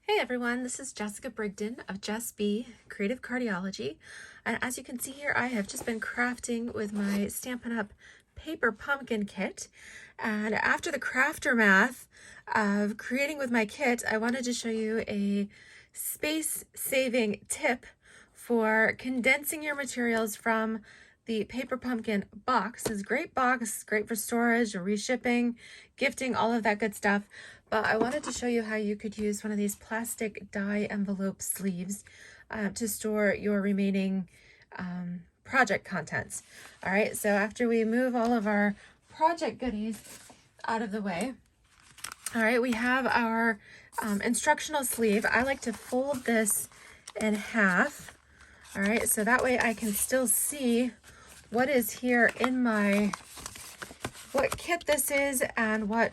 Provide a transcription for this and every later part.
Hey everyone, this is Jessica Brigden of Jess B Creative Cardiology. And as you can see here, I have just been crafting with my Stampin' Up! Paper Pumpkin kit. And after the crafter math of creating with my kit, I wanted to show you a space-saving tip for condensing your materials from the Paper Pumpkin box. It's a great box, great for storage, reshipping, gifting, all of that good stuff. But I wanted to show you how you could use one of these plastic die envelope sleeves to store your remaining project contents. All right, so after we move all of our project goodies out of the way, all right, we have our instructional sleeve. I like to fold this in half. All right, so that way I can still see what is here in what kit this is and what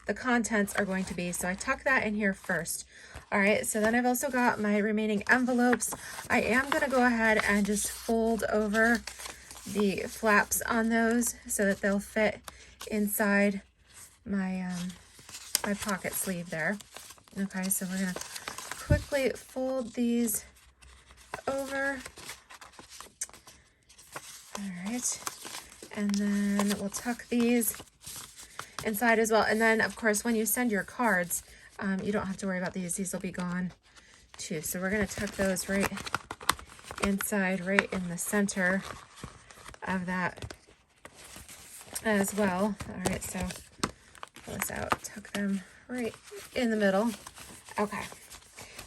the contents are going to be. So I tuck that in here first. All right, so then I've also got my remaining envelopes. I am gonna go ahead and just fold over the flaps on those so that they'll fit inside my, my pocket sleeve there. Okay, so we're gonna quickly fold these over. All right, and then we'll tuck these inside as well. And then of course, when you send your cards, you don't have to worry about these. These will be gone too. So we're gonna tuck those right inside, right in the center of that as well. All right, so pull this out, tuck them right in the middle. Okay,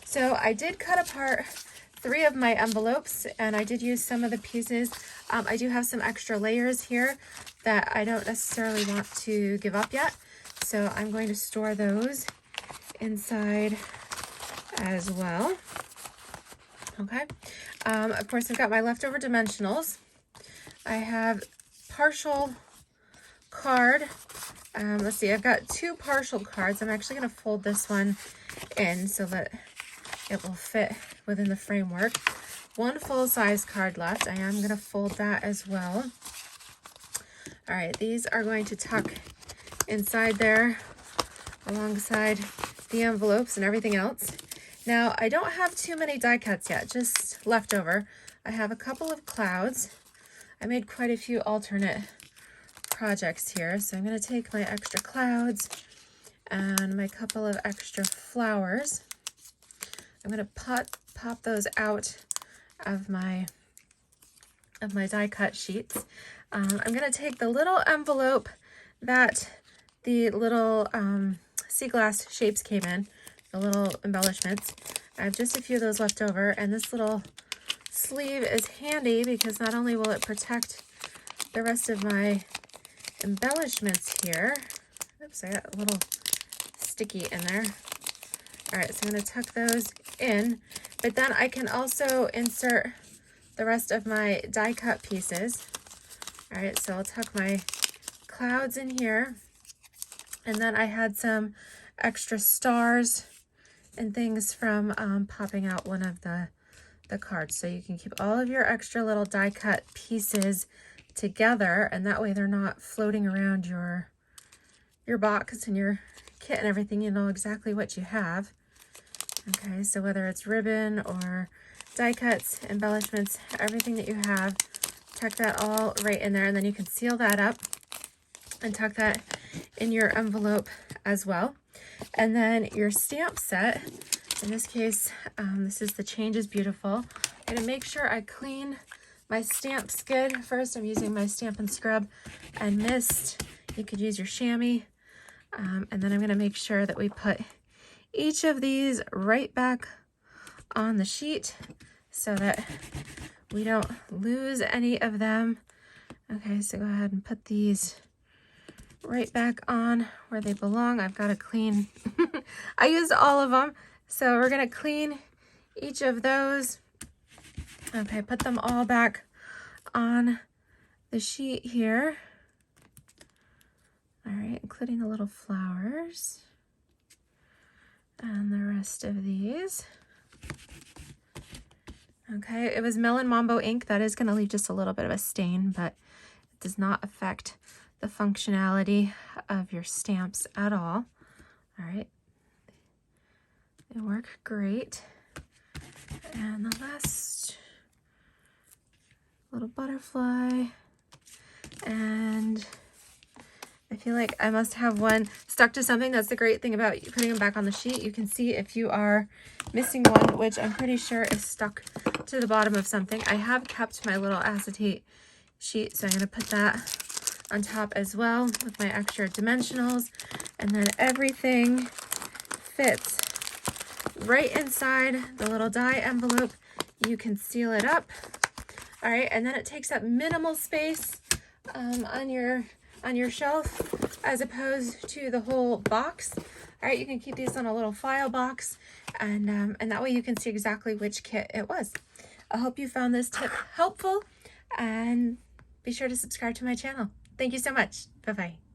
so I did cut apart 3 of my envelopes and I did use some of the pieces. I do have some extra layers here that I don't necessarily want to give up yet. So I'm going to store those inside as well. Okay. Of course, I've got my leftover dimensionals. I have partial card. Let's see, I've got 2 partial cards. I'm actually going to fold this one in so that it will fit within the framework. 1 full-size card left. I am going to fold that as well. All right, these are going to tuck inside there alongside the envelopes and everything else. Now, I don't have too many die cuts yet, just leftover. I have a couple of clouds. I made quite a few alternate projects here, so I'm going to take my extra clouds and my couple of extra flowers. I'm going to pop those out of my die cut sheets. I'm going to take the little envelope that the little sea glass shapes came in, the little embellishments. I have just a few of those left over, and this little sleeve is handy because not only will it protect the rest of my embellishments here. Oops, I got a little sticky in there. All right, so I'm going to tuck those in, but then I can also insert the rest of my die cut pieces. All right, so I'll tuck my clouds in here, and then I had some extra stars and things from popping out one of the cards. So you can keep all of your extra little die cut pieces together, and that way they're not floating around your box and your kit and everything. You know exactly what you have. Okay, so whether it's ribbon or die cuts, embellishments, everything that you have, tuck that all right in there, and then you can seal that up and tuck that in your envelope as well. And then your stamp set, in this case, this is the Change is Beautiful. I'm going to make sure I clean my stamp skid first. I'm using my Stampin' Scrub and Mist. You could use your chamois. And then I'm going to make sure that we put each of these right back on the sheet so that we don't lose any of them. Okay, so go ahead and put these right back on where they belong. I've got to clean. I used all of them, so we're going to clean each of those. Okay, put them all back on the sheet here. All right, including the little flowers and the rest of these. Okay, it was Melon Mambo ink. That is going to leave just a little bit of a stain, but it does not affect the functionality of your stamps at all. All right, They work great. And the last little butterfly. And I feel like I must have one stuck to something. That's the great thing about putting them back on the sheet. You can see if you are missing one, which I'm pretty sure is stuck to the bottom of something. I have kept my little acetate sheet, so I'm going to put that on top as well with my extra dimensionals. And then everything fits right inside the little die envelope. You can seal it up. All right, and then it takes up minimal space on your shelf as opposed to the whole box. All right, you can keep these in a little file box, and that way you can see exactly which kit it was. I hope you found this tip helpful, and be sure to subscribe to my channel. Thank you so much. Bye-bye.